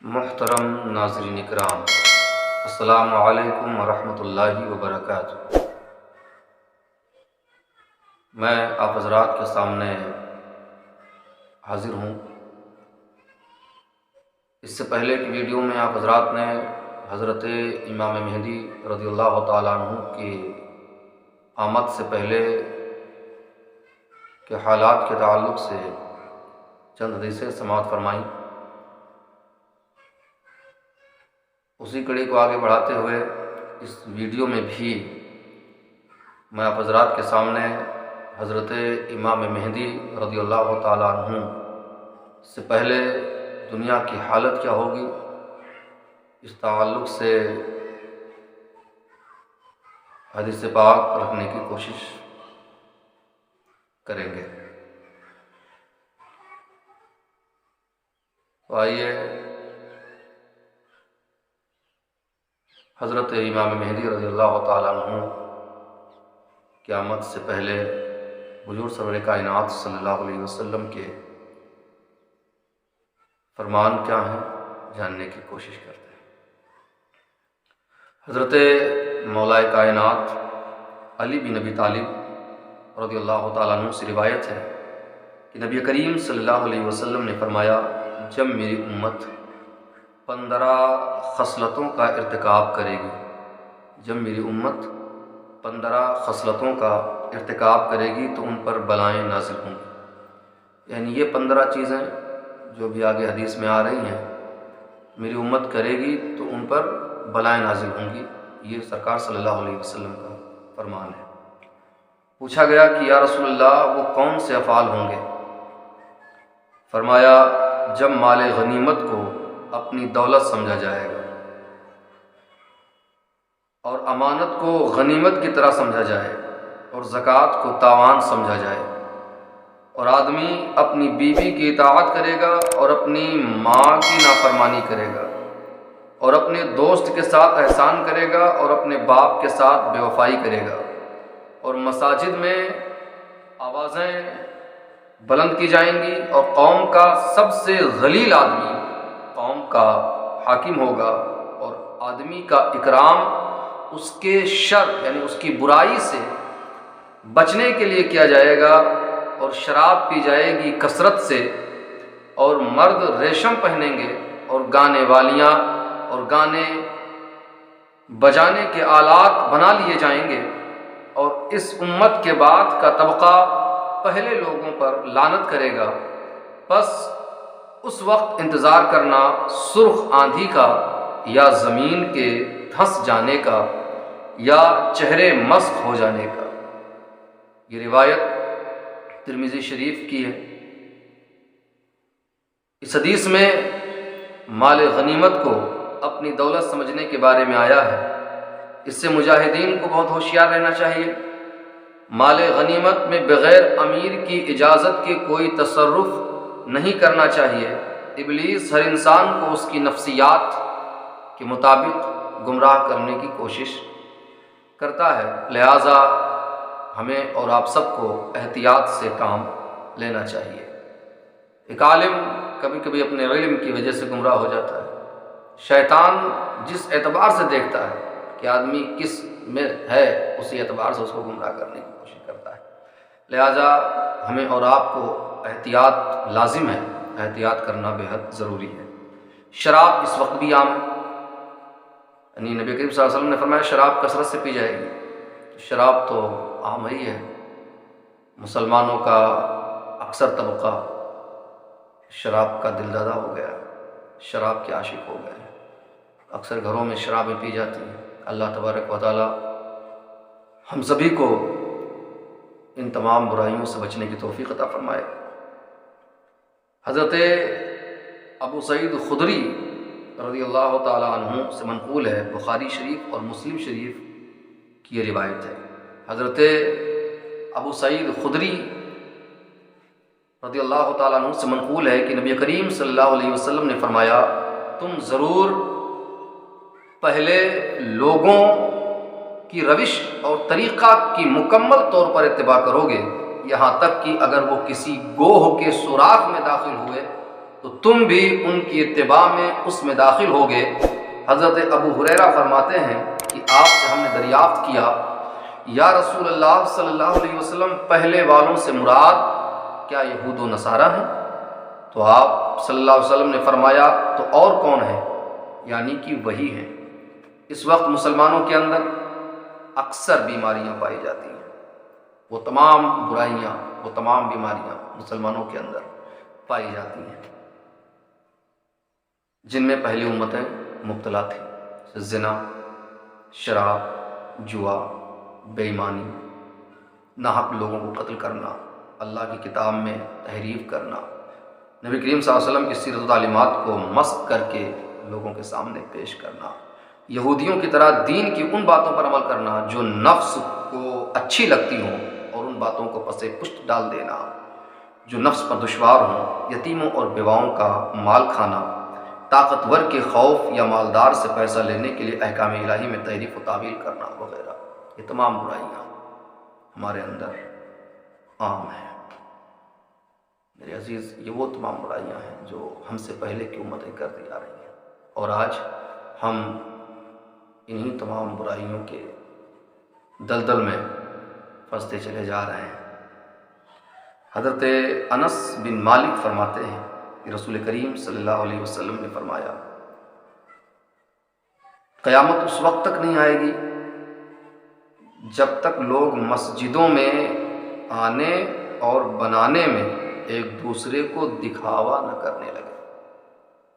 محترم ناظرین کرام، السلام علیکم ورحمۃ اللہ وبرکاتہ۔ میں آپ حضرات کے سامنے حاضر ہوں۔ اس سے پہلے کی ویڈیو میں آپ حضرات نے حضرت امام مہدی رضی اللہ تعالیٰ عنہ کی آمد سے پہلے کے حالات کے تعلق سے چند حدیثیں سماعت فرمائیں۔ اسی کڑی کو آگے بڑھاتے ہوئے اس ویڈیو میں بھی میں آپ حضرات کے سامنے حضرت امام مہدی رضی اللہ تعالیٰ عنہ سے پہلے دنیا کی حالت کیا ہوگی اس تعلق سے حدیث پاک رکھنے کی کوشش کریں گے۔ تو آئیے حضرت امام مہدی رضی اللہ تعالیٰ عنہ کی آمد سے پہلے حضور سرور کائنات صلی اللہ علیہ وسلم کے فرمان کیا ہیں جاننے کی کوشش کرتے ہیں۔ حضرت مولائے کائنات علی بن ابی طالب رضی اللہ تعالیٰ عنہ سے روایت ہے کہ نبی کریم صلی اللہ علیہ وسلم نے فرمایا، جب میری امت 15 خصلتوں کا ارتکاب کرے گی، جب میری امت 15 خصلتوں کا ارتکاب کرے گی تو ان پر بلائیں نازل ہوں گی۔ یعنی یہ 15 چیزیں جو بھی آگے حدیث میں آ رہی ہیں میری امت کرے گی تو ان پر بلائیں نازل ہوں گی، یہ سرکار صلی اللہ علیہ وسلم کا فرمان ہے۔ پوچھا گیا کہ یا رسول اللہ وہ کون سے افعال ہوں گے؟ فرمایا، جب مال غنیمت کو اپنی دولت سمجھا جائے گا اور امانت کو غنیمت کی طرح سمجھا جائے اور زکوٰۃ کو تاوان سمجھا جائے اور آدمی اپنی بیوی کی اطاعت کرے گا اور اپنی ماں کی نافرمانی کرے گا اور اپنے دوست کے ساتھ احسان کرے گا اور اپنے باپ کے ساتھ بے وفائی کرے گا اور مساجد میں آوازیں بلند کی جائیں گی اور قوم کا سب سے ذلیل آدمی قوم کا حاکم ہوگا اور آدمی کا اکرام اس کے شر یعنی اس کی برائی سے بچنے کے لیے کیا جائے گا اور شراب پی جائے گی کثرت سے اور مرد ریشم پہنیں گے اور گانے والیاں اور گانے بجانے کے آلات بنا لیے جائیں گے اور اس امت کے بعد کا طبقہ پہلے لوگوں پر لعنت کرے گا۔ بس اس وقت انتظار کرنا سرخ آندھی کا یا زمین کے دھنس جانے کا یا چہرے مسخ ہو جانے کا۔ یہ روایت ترمذی شریف کی ہے۔ اس حدیث میں مال غنیمت کو اپنی دولت سمجھنے کے بارے میں آیا ہے۔ اس سے مجاہدین کو بہت ہوشیار رہنا چاہیے۔ مال غنیمت میں بغیر امیر کی اجازت کے کوئی تصرف نہیں کرنا چاہیے۔ ابلیس ہر انسان کو اس کی نفسیات کے مطابق گمراہ کرنے کی کوشش کرتا ہے، لہٰذا ہمیں اور آپ سب کو احتیاط سے کام لینا چاہیے۔ ایک عالم کبھی کبھی اپنے علم کی وجہ سے گمراہ ہو جاتا ہے۔ شیطان جس اعتبار سے دیکھتا ہے کہ آدمی کس میں ہے اسی اعتبار سے اس کو گمراہ کرنے کی کوشش کرتا ہے، لہٰذا ہمیں اور آپ کو احتیاط لازم ہے، احتیاط کرنا بے حد ضروری ہے۔ شراب اس وقت بھی عام ہے، یعنی نبی کریم صلی اللہ علیہ وسلم نے فرمایا شراب کثرت سے پی جائے گی۔ شراب تو عام ہی ہے، مسلمانوں کا اکثر طبقہ شراب کا دل دادا ہو گیا، شراب کے عاشق ہو گئے، اکثر گھروں میں شرابیں پی جاتی ہیں۔ اللہ تبارک و تعالی ہم سبھی کو ان تمام برائیوں سے بچنے کی توفیق عطا فرمائے۔ حضرت ابو سعید خدری رضی اللہ تعالی عنہ سے منقول ہے، بخاری شریف اور مسلم شریف کی یہ روایت ہے۔ حضرت ابو سعید خدری رضی اللہ تعالیٰ عنہ سے منقول ہے کہ نبی کریم صلی اللہ علیہ وسلم نے فرمایا، تم ضرور پہلے لوگوں کی روش اور طریقہ کی مکمل طور پر اتباع کرو گے، یہاں تک کہ اگر وہ کسی گوہ کے سوراخ میں داخل ہوئے تو تم بھی ان کی اتباع میں اس میں داخل ہوگے۔ حضرت ابو ہریرہ فرماتے ہیں کہ آپ سے ہم نے دریافت کیا، یا رسول اللہ صلی اللہ علیہ وسلم، پہلے والوں سے مراد کیا یہود و نصارہ ہیں؟ تو آپ صلی اللہ علیہ وسلم نے فرمایا تو اور کون ہے؟ یعنی کہ وہی ہیں۔ اس وقت مسلمانوں کے اندر اکثر بیماریاں پائی جاتی ہیں، وہ تمام برائیاں، وہ تمام بیماریاں مسلمانوں کے اندر پائی جاتی ہیں جن میں پہلی امتیں مبتلا تھیں: زنا، شراب، جوا، بے ایمانی، ناحق لوگوں کو قتل کرنا، اللہ کی کتاب میں تحریف کرنا، نبی کریم صلی اللہ علیہ وسلم کی سیرت و تعلیمات کو مسخ کر کے لوگوں کے سامنے پیش کرنا، یہودیوں کی طرح دین کی ان باتوں پر عمل کرنا جو نفس کو اچھی لگتی ہوں اور ان باتوں کو پس پشت ڈال دینا جو نفس پر دشوار ہوں، یتیموں اور بیواؤں کا مال کھانا، طاقتور کے خوف یا مالدار سے پیسہ لینے کے لیے احکام الہی میں تحریف و تعویل کرنا وغیرہ، یہ تمام برائیاں ہمارے اندر عام ہیں۔ میرے عزیز، یہ وہ تمام برائیاں ہیں جو ہم سے پہلے کی امتیں کرتی آ رہی ہیں، اور آج ہم انہی تمام برائیوں کے دلدل میں پھنستے چلے جا رہے ہیں۔ حضرت انس بن مالک فرماتے ہیں کہ رسول کریم صلی اللہ علیہ وسلم نے فرمایا، قیامت اس وقت تک نہیں آئے گی جب تک لوگ مسجدوں میں آنے اور بنانے میں ایک دوسرے کو دکھاوا نہ کرنے لگے۔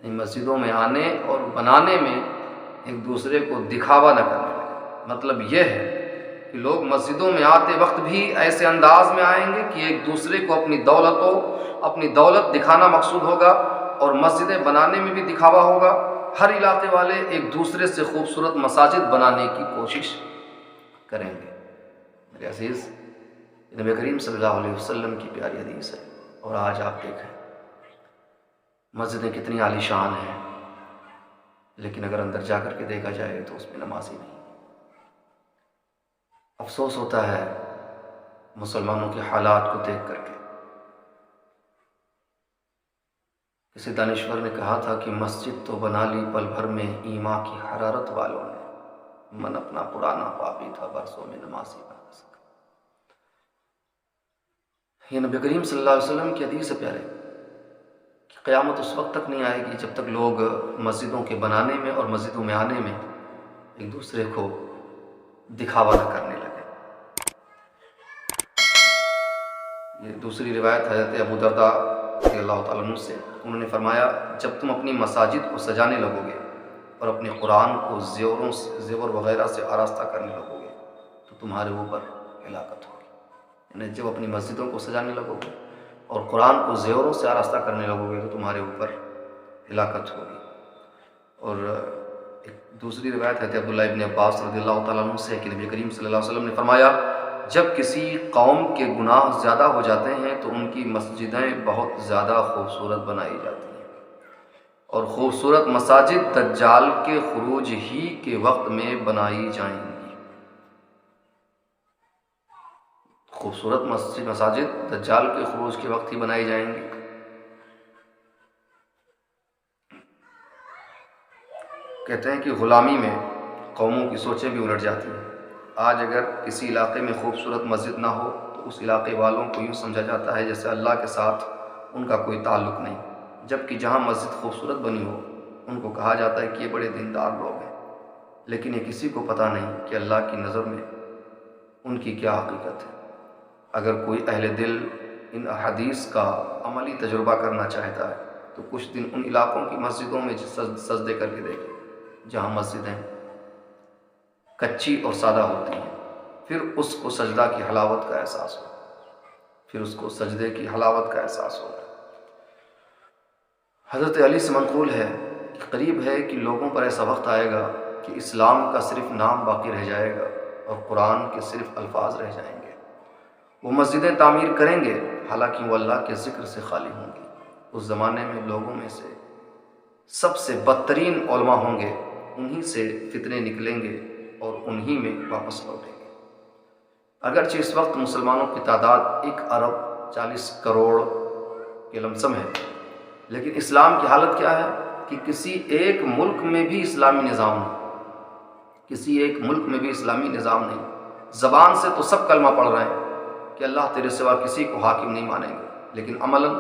یعنی مسجدوں میں آنے اور بنانے میں ایک دوسرے کو دکھاوا نہ کرنے لگے۔ مطلب یہ ہے کہ لوگ مسجدوں میں آتے وقت بھی ایسے انداز میں آئیں گے کہ ایک دوسرے کو اپنی دولت دکھانا مقصود ہوگا، اور مسجدیں بنانے میں بھی دکھاوا ہوگا۔ ہر علاقے والے ایک دوسرے سے خوبصورت مساجد بنانے کی کوشش کریں گے۔ میرے عزیز، نبی کریم صلی اللہ علیہ وسلم کی پیاری حدیث ہے، اور آج آپ دیکھیں مسجدیں کتنی عالی شان ہیں، لیکن اگر اندر جا کر کے دیکھا جائے تو اس میں نماز ہی نہیں۔ افسوس ہوتا ہے مسلمانوں کے حالات کو دیکھ کر کے۔ کسی دانشور نے کہا تھا کہ مسجد تو بنا لی پل بھر میں ایمان کی حرارت والوں نے، من اپنا پرانا پاپی تھا برسوں میں نمازی بنا سکا۔ یہ نبی کریم صلی اللہ علیہ وسلم کی حدیث ہے پیارے، کہ قیامت اس وقت تک نہیں آئے گی جب تک لوگ مسجدوں کے بنانے میں اور مسجدوں میں آنے میں ایک دوسرے کو دکھاوا نہ کرنے لگے۔ یہ دوسری روایت حضرت ابو درداء رضی اللہ تعالیٰ عنہ سے، انہوں نے فرمایا، جب تم اپنی مساجد کو سجانے لگو گے اور اپنے قرآن کو زیور وغیرہ سے آراستہ کرنے لگو گے تو تمہارے اوپر ہلاکت ہوگی۔ یعنی جب اپنی مسجدوں کو سجانے لگو گے اور قرآن کو زیوروں سے آراستہ کرنے لگو گے تو تمہارے اوپر ہلاکت ہوگی۔ اور ایک دوسری روایت ہے عبداللہ ابن عباس رضی اللہ تعالیٰ عنہ سے کہ نبی کریم صلی اللہ علیہ وسلم نے فرمایا، جب کسی قوم کے گناہ زیادہ ہو جاتے ہیں تو ان کی مسجدیں بہت زیادہ خوبصورت بنائی جاتی ہیں، اور خوبصورت مساجد دجال کے خروج ہی کے وقت میں بنائی جائیں گی۔ خوبصورت مساجد دجال کے خروج کے وقت ہی بنائی جائیں گی۔ کہتے ہیں کہ غلامی میں قوموں کی سوچیں بھی الٹ جاتی ہیں۔ آج اگر کسی علاقے میں خوبصورت مسجد نہ ہو تو اس علاقے والوں کو یوں سمجھا جاتا ہے جیسے اللہ کے ساتھ ان کا کوئی تعلق نہیں، جبکہ جہاں مسجد خوبصورت بنی ہو ان کو کہا جاتا ہے کہ یہ بڑے دیندار لوگ ہیں، لیکن یہ کسی کو پتہ نہیں کہ اللہ کی نظر میں ان کی کیا حقیقت ہے۔ اگر کوئی اہل دل ان احادیث کا عملی تجربہ کرنا چاہتا ہے تو کچھ دن ان علاقوں کی مسجدوں میں سجدے کر کے دیکھیں جہاں مسجدیں کچی اور سادہ ہوتی ہیں، پھر اس کو سجدہ کی حلاوت کا احساس ہو، پھر اس کو سجدے کی حلاوت کا احساس ہوگا۔ حضرت علی سے منقول ہے کہ قریب ہے کہ لوگوں پر ایسا وقت آئے گا کہ اسلام کا صرف نام باقی رہ جائے گا اور قرآن کے صرف الفاظ رہ جائیں گے۔ وہ مسجدیں تعمیر کریں گے حالانکہ وہ اللہ کے ذکر سے خالی ہوں گی۔ اس زمانے میں لوگوں میں سے سب سے بدترین علماء ہوں گے، انہی سے فتنے نکلیں گے اور انہی میں واپس لوٹیں گے۔ اگرچہ اس وقت مسلمانوں کی تعداد 1 ارب 40 کروڑ کے لمسم ہے، لیکن اسلام کی حالت کیا ہے کہ کسی ایک ملک میں بھی اسلامی نظام نہیں، کسی ایک ملک میں بھی اسلامی نظام نہیں۔ زبان سے تو سب کلمہ پڑھ رہے ہیں کہ اللہ تیرے سوا کسی کو حاکم نہیں مانیں گے، لیکن عملاً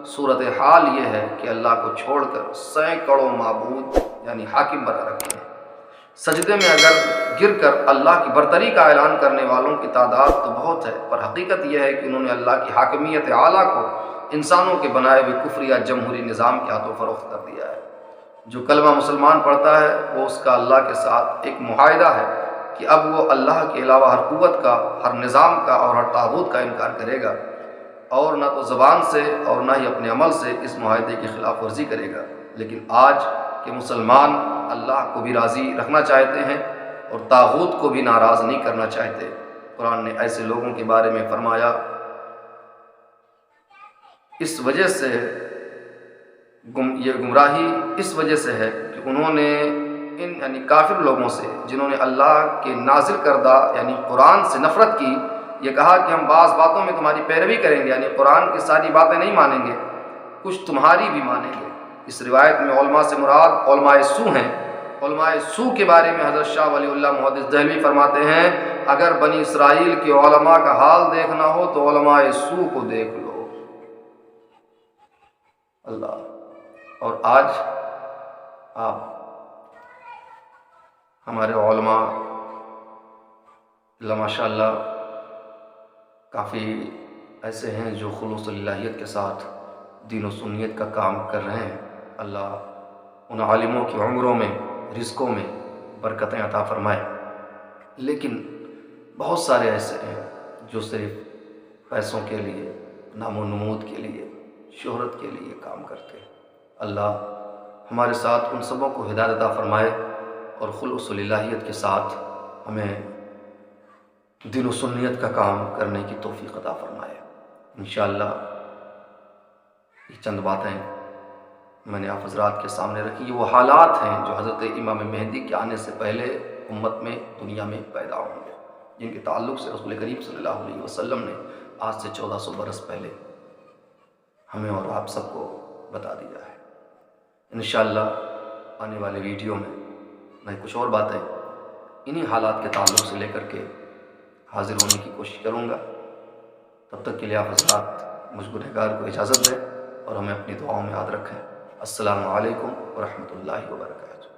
صورتحال یہ ہے کہ اللہ کو چھوڑ کر سینکڑوں معبود یعنی حاکم بنا رکھے ہیں۔ سجدے میں اگر گر کر اللہ کی برتری کا اعلان کرنے والوں کی تعداد تو بہت ہے، پر حقیقت یہ ہے کہ انہوں نے اللہ کی حاکمیت اعلیٰ کو انسانوں کے بنائے ہوئے کفری یا جمہوری نظام کے ہاتھوں فروخت کر دیا ہے۔ جو کلمہ مسلمان پڑھتا ہے وہ اس کا اللہ کے ساتھ ایک معاہدہ ہے کہ اب وہ اللہ کے علاوہ ہر قوت کا، ہر نظام کا اور ہر طاغوت کا انکار کرے گا، اور نہ تو زبان سے اور نہ ہی اپنے عمل سے اس معاہدے کی خلاف ورزی کرے گا۔ لیکن آج کے مسلمان اللہ کو بھی راضی رکھنا چاہتے ہیں اور طاغوت کو بھی ناراض نہیں کرنا چاہتے۔ قرآن نے ایسے لوگوں کے بارے میں فرمایا، اس وجہ سے یہ گمراہی اس وجہ سے ہے کہ انہوں نے ان یعنی کافر لوگوں سے جنہوں نے اللہ کے نازل کردہ یعنی قرآن سے نفرت کی، یہ کہا کہ ہم بعض باتوں میں تمہاری پیروی کریں گے، یعنی قرآن کی ساری باتیں نہیں مانیں گے، کچھ تمہاری بھی مانیں گے۔ اس روایت میں علماء سے مراد علماء سو ہیں۔ علماء سو کے بارے میں حضرت شاہ ولی اللہ محدث دہلوی فرماتے ہیں، اگر بنی اسرائیل کے علماء کا حال دیکھنا ہو تو علماء سو کو دیکھ لو۔ اللہ، اور آج آپ ہمارے علماء ماشاء اللہ کافی ایسے ہیں جو خلوص الہیت کے ساتھ دین و سنیت کا کام کر رہے ہیں۔ اللہ ان عالموں کی عمروں میں، رزقوں میں برکتیں عطا فرمائے۔ لیکن بہت سارے ایسے ہیں جو صرف پیسوں کے لیے، نام و نمود کے لیے، شہرت کے لیے کام کرتے ہیں۔ اللہ ہمارے ساتھ ان سبوں کو ہدایت عطا فرمائے اور خلوص الہیت کے ساتھ ہمیں دین و سنیت کا کام کرنے کی توفیق عطا فرمائے۔ انشاءاللہ یہ چند باتیں میں نے آپ حضرات کے سامنے رکھی، یہ وہ حالات ہیں جو حضرت امام مہدی کے آنے سے پہلے امت میں، دنیا میں پیدا ہوں گے، جن کے تعلق سے رسول کریم صلی اللہ علیہ وسلم نے آج سے 1400 برس پہلے ہمیں اور آپ سب کو بتا دیا ہے۔ انشاءاللہ آنے والے ویڈیو میں کچھ اور باتیں انہی حالات کے تعلق سے لے کر کے حاضر ہونے کی کوشش کروں گا۔ تب تک کے لیے آپ حضرات مجھ گنہگار کو اجازت دیں اور ہمیں اپنی دعاؤں میں یاد رکھیں۔ السلام علیکم ورحمۃ اللہ وبرکاتہ۔